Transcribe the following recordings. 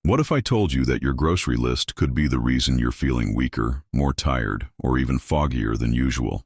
What if I told you that your grocery list could be the reason you're feeling weaker, more tired, or even foggier than usual?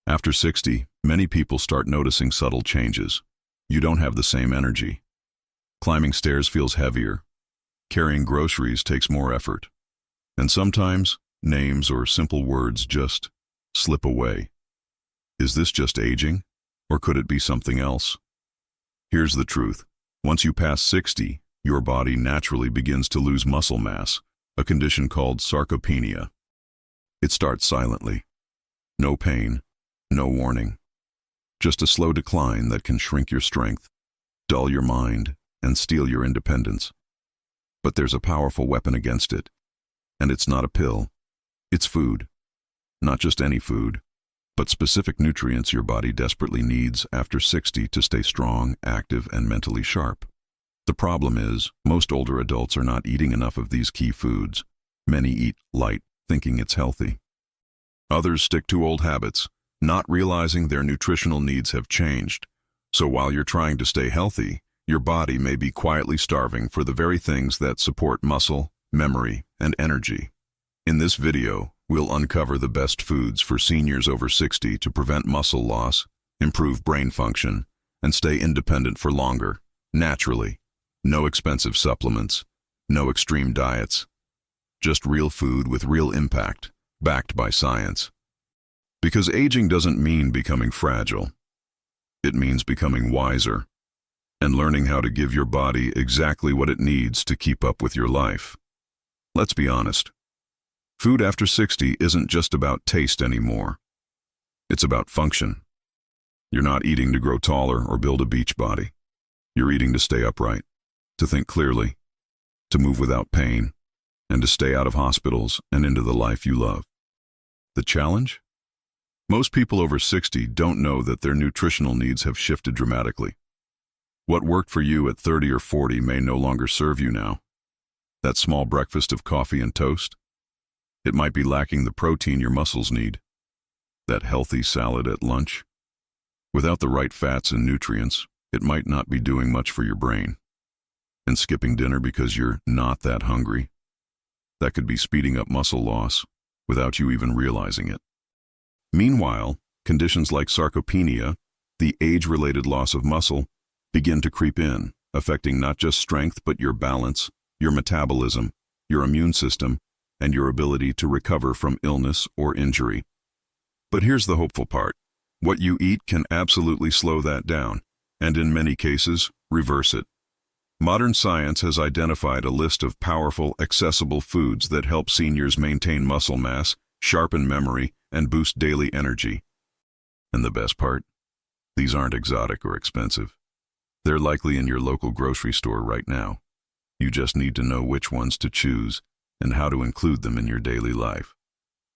After 60, many people start noticing subtle changes. You don't have the same energy. Climbing stairs feels heavier. Carrying groceries takes more effort. And sometimes, names or simple words just slip away. Is this just aging, or could it be something else? Here's the truth. Once you pass 60, your body naturally begins to lose muscle mass, a condition called sarcopenia. It starts silently. No pain, no warning. Just a slow decline that can shrink your strength, dull your mind, and steal your independence. But there's a powerful weapon against it. And it's not a pill. It's food. Not just any food, but specific nutrients your body desperately needs after 60 to stay strong, active, and mentally sharp. The problem is, most older adults are not eating enough of these key foods. Many eat light, thinking it's healthy. Others stick to old habits, not realizing their nutritional needs have changed. So while you're trying to stay healthy, your body may be quietly starving for the very things that support muscle, memory, and energy. In this video, we'll uncover the best foods for seniors over 60 to prevent muscle loss, improve brain function, and stay independent for longer, naturally. No expensive supplements, no extreme diets. Just real food with real impact, backed by science. Because aging doesn't mean becoming fragile. It means becoming wiser and learning how to give your body exactly what it needs to keep up with your life. Let's be honest. Food after 60 isn't just about taste anymore. It's about function. You're not eating to grow taller or build a beach body. You're eating to stay upright, to think clearly, to move without pain, and to stay out of hospitals and into the life you love. The challenge? Most people over 60 don't know that their nutritional needs have shifted dramatically. What worked for you at 30 or 40 may no longer serve you now. That small breakfast of coffee and toast? It might be lacking the protein your muscles need. That healthy salad at lunch? Without the right fats and nutrients, it might not be doing much for your brain. And skipping dinner because you're not that hungry? That could be speeding up muscle loss without you even realizing it. Meanwhile, conditions like sarcopenia, the age-related loss of muscle, begin to creep in, affecting not just strength but your balance, your metabolism, your immune system, and your ability to recover from illness or injury. But here's the hopeful part. What you eat can absolutely slow that down, and in many cases, reverse it. Modern science has identified a list of powerful, accessible foods that help seniors maintain muscle mass, sharpen memory, and boost daily energy. And the best part? These aren't exotic or expensive. They're likely in your local grocery store right now. You just need to know which ones to choose and how to include them in your daily life.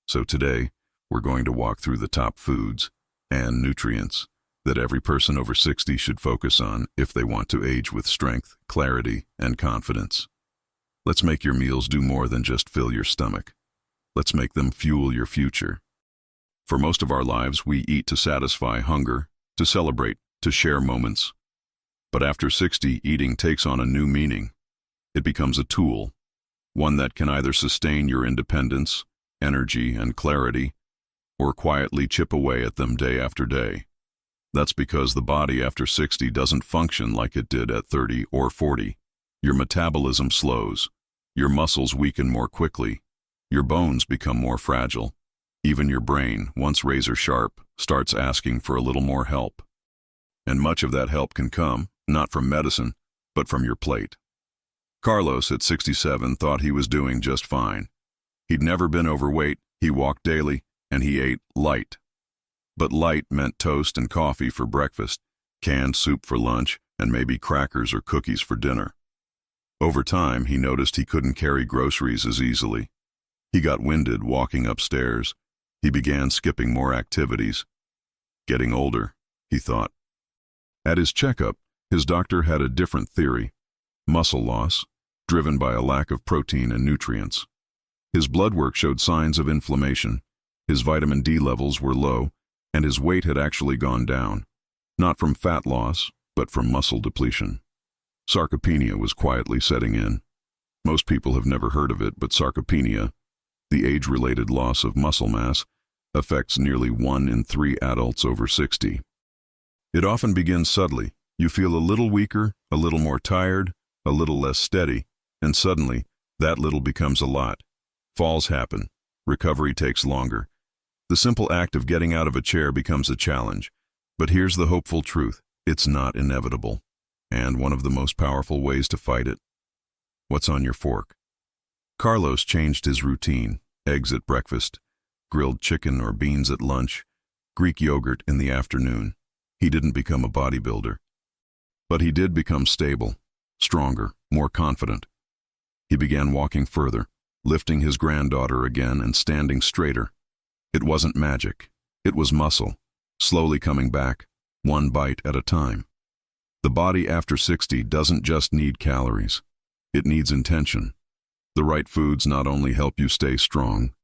So today, we're going to walk through the top foods and nutrients that every person over 60 should focus on if they want to age with strength, clarity, and confidence. Let's make your meals do more than just fill your stomach. Let's make them fuel your future. For most of our lives, we eat to satisfy hunger, to celebrate, to share moments. But after 60, eating takes on a new meaning. It becomes a tool, one that can either sustain your independence, energy, and clarity, or quietly chip away at them day after day. That's because the body after 60 doesn't function like it did at 30 or 40. Your metabolism slows, your muscles weaken more quickly, your bones become more fragile. Even your brain, once razor sharp, starts asking for a little more help. And much of that help can come, not from medicine, but from your plate. Carlos, at 67, thought he was doing just fine. He'd never been overweight, he walked daily, and he ate light. But light meant toast and coffee for breakfast, canned soup for lunch, and maybe crackers or cookies for dinner. Over time, he noticed he couldn't carry groceries as easily. He got winded walking upstairs. He began skipping more activities. Getting older, he thought. At his checkup, his doctor had a different theory. Muscle loss, driven by a lack of protein and nutrients. His blood work showed signs of inflammation. His vitamin D levels were low, and his weight had actually gone down. Not from fat loss, but from muscle depletion. Sarcopenia was quietly setting in. Most people have never heard of it, but sarcopenia, the age-related loss of muscle mass, affects nearly 1 in 3 adults over 60. It often begins subtly. You feel a little weaker, a little more tired, a little less steady, and suddenly, that little becomes a lot. Falls happen. Recovery takes longer. The simple act of getting out of a chair becomes a challenge. But here's the hopeful truth. It's not inevitable. And one of the most powerful ways to fight it. What's on your fork? Carlos changed his routine. Eggs at breakfast, grilled chicken or beans at lunch, Greek yogurt in the afternoon. He didn't become a bodybuilder. But he did become stable, stronger, more confident. He began walking further, lifting his granddaughter again and standing straighter. It wasn't magic. It was muscle, slowly coming back, one bite at a time. The body after 60 doesn't just need calories. It needs intention. The right foods not only help you stay strong,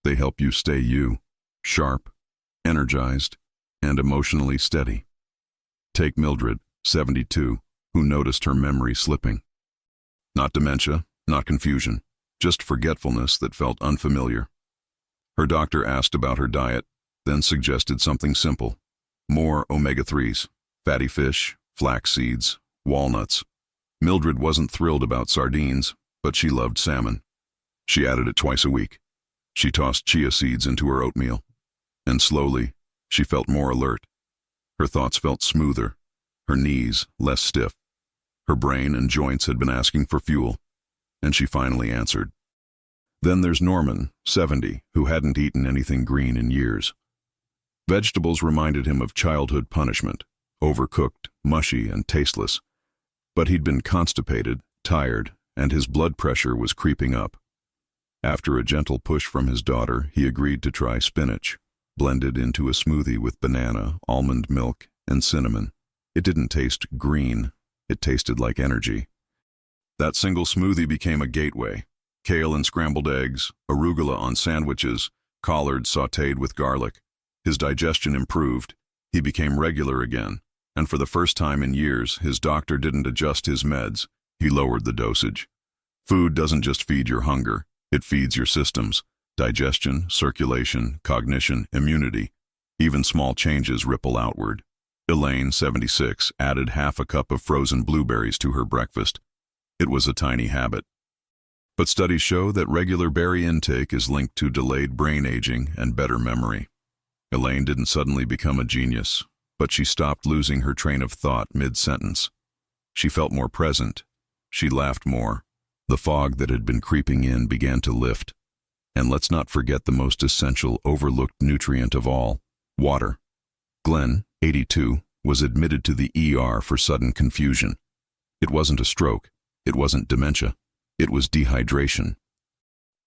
they help you stay you, sharp, energized, and emotionally steady. Take Mildred, 72, who noticed her memory slipping. Not dementia, not confusion, just forgetfulness that felt unfamiliar. Her doctor asked about her diet, then suggested something simple. More omega-3s, fatty fish, flax seeds, walnuts. Mildred wasn't thrilled about sardines, but she loved salmon. She added it twice a week. She tossed chia seeds into her oatmeal. And slowly, she felt more alert. Her thoughts felt smoother, her knees less stiff. Her brain and joints had been asking for fuel, and she finally answered. Then there's Norman, 70, who hadn't eaten anything green in years. Vegetables reminded him of childhood punishment, overcooked, mushy, and tasteless. But he'd been constipated, tired, and his blood pressure was creeping up. After a gentle push from his daughter, he agreed to try spinach, blended into a smoothie with banana, almond milk, and cinnamon. It didn't taste green. It tasted like energy. That single smoothie became a gateway. Kale and scrambled eggs, arugula on sandwiches, collards sautéed with garlic. His digestion improved. He became regular again. And for the first time in years, his doctor didn't adjust his meds. He lowered the dosage. Food doesn't just feed your hunger. It feeds your systems. Digestion, circulation, cognition, immunity. Even small changes ripple outward. Elaine, 76, added half a cup of frozen blueberries to her breakfast. It was a tiny habit. But studies show that regular berry intake is linked to delayed brain aging and better memory. Elaine didn't suddenly become a genius, but she stopped losing her train of thought mid-sentence. She felt more present. She laughed more. The fog that had been creeping in began to lift. And let's not forget the most essential, overlooked nutrient of all, water. Glenn, 82, was admitted to the ER for sudden confusion. It wasn't a stroke. It wasn't dementia. It was dehydration.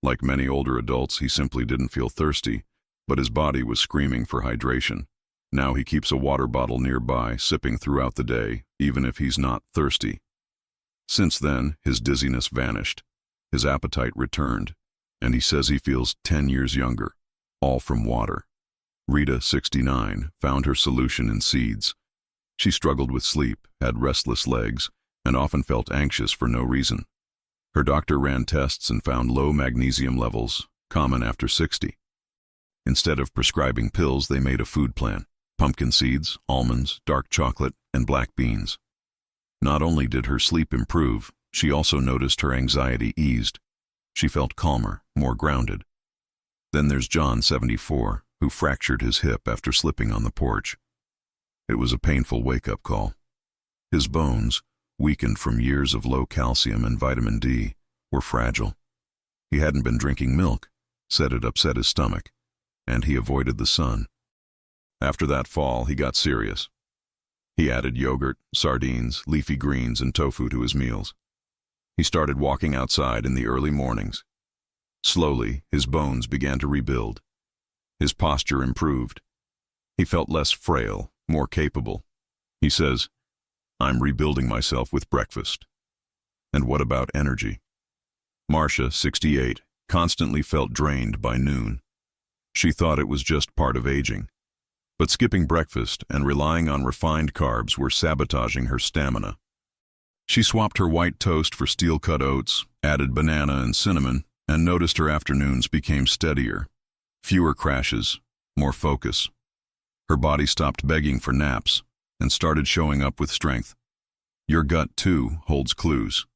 Like many older adults, he simply didn't feel thirsty, but his body was screaming for hydration. Now he keeps a water bottle nearby, sipping throughout the day, even if he's not thirsty. Since then, his dizziness vanished. His appetite returned, and he says he feels 10 years younger, all from water. Rita, 69, found her solution in seeds. She struggled with sleep, had restless legs, and often felt anxious for no reason. Her doctor ran tests and found low magnesium levels, common after 60. Instead of prescribing pills, they made a food plan: pumpkin seeds, almonds, dark chocolate, and black beans. Not only did her sleep improve, she also noticed her anxiety eased. She felt calmer, more grounded. Then there's John, 74, who fractured his hip after slipping on the porch. It was a painful wake-up call. His bones, weakened from years of low calcium and vitamin D, were fragile. He hadn't been drinking milk, said it upset his stomach, and he avoided the sun. After that fall, he got serious. He added yogurt, sardines, leafy greens, and tofu to his meals. He started walking outside in the early mornings. Slowly, his bones began to rebuild. His posture improved. He felt less frail, more capable. He says, "I'm rebuilding myself with breakfast." And what about energy? Marcia, 68, constantly felt drained by noon. She thought it was just part of aging. But skipping breakfast and relying on refined carbs were sabotaging her stamina. She swapped her white toast for steel-cut oats, added banana and cinnamon, and noticed her afternoons became steadier. Fewer crashes, more focus. Her body stopped begging for naps and started showing up with strength. Your gut, too, holds clues.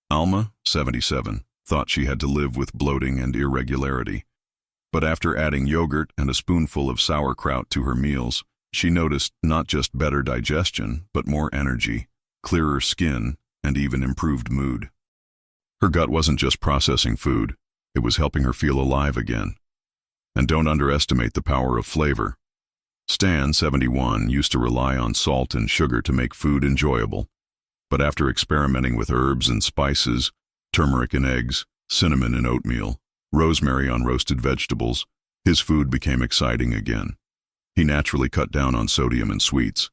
Alma, 77, thought she had to live with bloating and irregularity. But after adding yogurt and a spoonful of sauerkraut to her meals, she noticed not just better digestion, but more energy, clearer skin, and even improved mood. Her gut wasn't just processing food, it was helping her feel alive again. And don't underestimate the power of flavor. Stan, 71, used to rely on salt and sugar to make food enjoyable. But after experimenting with herbs and spices, turmeric in eggs, cinnamon in oatmeal, rosemary on roasted vegetables, his food became exciting again. He naturally cut down on sodium and sweets.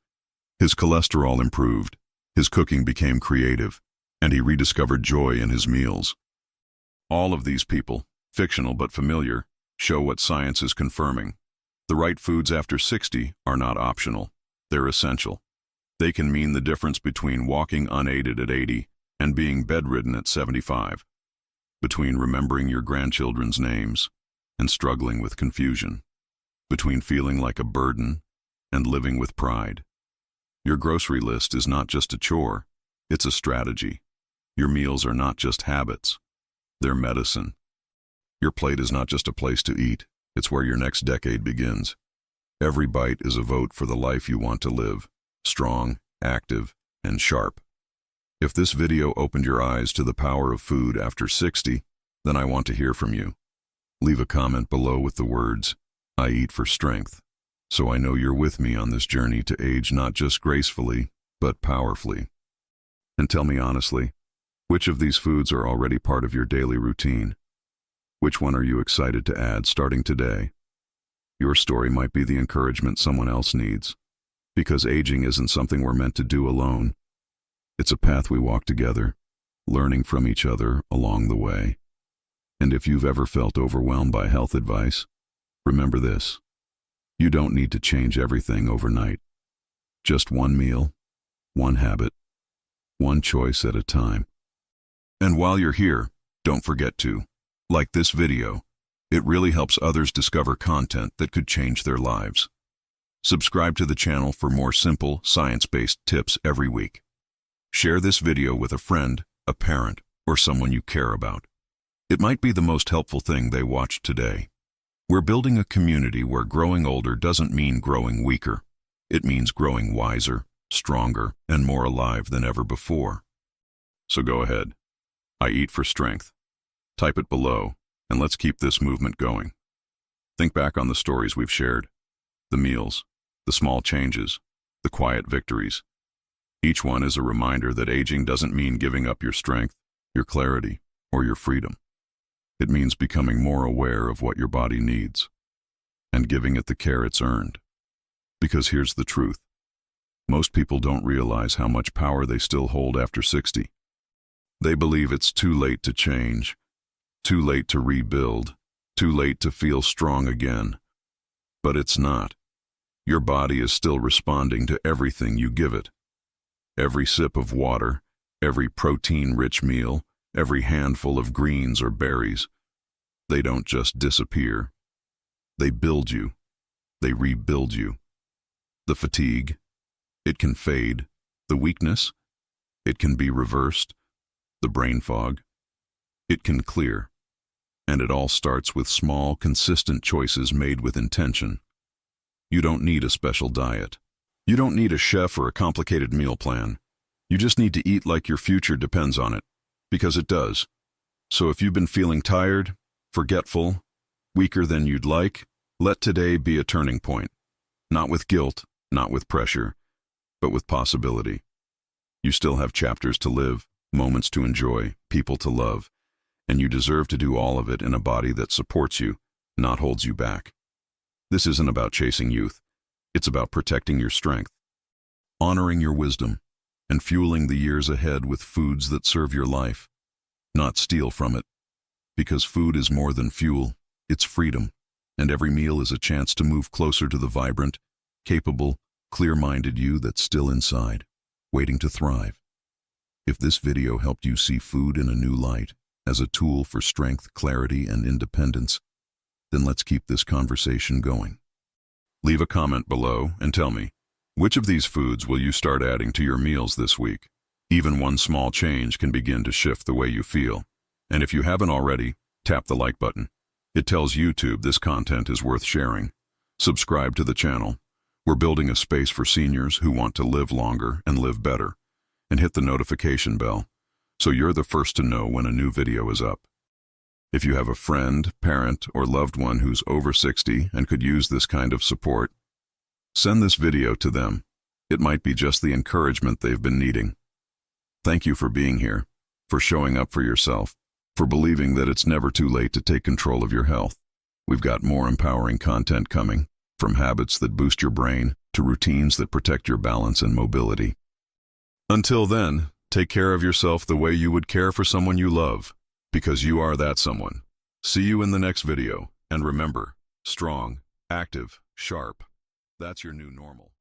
His cholesterol improved, his cooking became creative, and he rediscovered joy in his meals. All of these people, fictional but familiar, show what science is confirming. The right foods after 60 are not optional. They're essential. They can mean the difference between walking unaided at 80 and being bedridden at 75. Between remembering your grandchildren's names and struggling with confusion. Between feeling like a burden and living with pride. Your grocery list is not just a chore, it's a strategy. Your meals are not just habits, they're medicine. Your plate is not just a place to eat, it's where your next decade begins. Every bite is a vote for the life you want to live, strong, active, and sharp. If this video opened your eyes to the power of food after 60, then I want to hear from you. Leave a comment below with the words, "I eat for strength," so I know you're with me on this journey to age not just gracefully, but powerfully. And tell me honestly, which of these foods are already part of your daily routine? Which one are you excited to add starting today? Your story might be the encouragement someone else needs. Because aging isn't something we're meant to do alone. It's a path we walk together, learning from each other along the way. And if you've ever felt overwhelmed by health advice, remember this. You don't need to change everything overnight. Just one meal, one habit, one choice at a time. And while you're here, don't forget to like this video. It really helps others discover content that could change their lives. Subscribe to the channel for more simple, science-based tips every week. Share this video with a friend, a parent, or someone you care about. It might be the most helpful thing they watched today. We're building a community where growing older doesn't mean growing weaker. It means growing wiser, stronger, and more alive than ever before. So go ahead. I eat for strength. Type it below, and let's keep this movement going. Think back on the stories we've shared. The meals, the small changes, the quiet victories. Each one is a reminder that aging doesn't mean giving up your strength, your clarity, or your freedom. It means becoming more aware of what your body needs and giving it the care it's earned. Because here's the truth. Most people don't realize how much power they still hold after 60. They believe it's too late to change, too late to rebuild, too late to feel strong again. But it's not. Your body is still responding to everything you give it. Every sip of water, every protein-rich meal, every handful of greens or berries. They don't just disappear. They build you. They rebuild you. The fatigue, it can fade. The weakness, it can be reversed. The brain fog, it can clear. And it all starts with small, consistent choices made with intention. You don't need a special diet. You don't need a chef or a complicated meal plan. You just need to eat like your future depends on it, because it does. So if you've been feeling tired, forgetful, weaker than you'd like, let today be a turning point. Not with guilt, not with pressure, but with possibility. You still have chapters to live, moments to enjoy, people to love, and you deserve to do all of it in a body that supports you, not holds you back. This isn't about chasing youth. It's about protecting your strength, honoring your wisdom, and fueling the years ahead with foods that serve your life, not steal from it. Because food is more than fuel, it's freedom, and every meal is a chance to move closer to the vibrant, capable, clear-minded you that's still inside, waiting to thrive. If this video helped you see food in a new light, as a tool for strength, clarity, and independence, then let's keep this conversation going. Leave a comment below and tell me, which of these foods will you start adding to your meals this week? Even one small change can begin to shift the way you feel. And if you haven't already, tap the like button. It tells YouTube this content is worth sharing. Subscribe to the channel. We're building a space for seniors who want to live longer and live better. And hit the notification bell, so you're the first to know when a new video is up. If you have a friend, parent, or loved one who's over 60 and could use this kind of support, send this video to them. It might be just the encouragement they've been needing. Thank you for being here, for showing up for yourself, for believing that it's never too late to take control of your health. We've got more empowering content coming, from habits that boost your brain to routines that protect your balance and mobility. Until then, take care of yourself the way you would care for someone you love, because you are that someone. See you in the next video, and remember, strong, active, sharp. That's your new normal.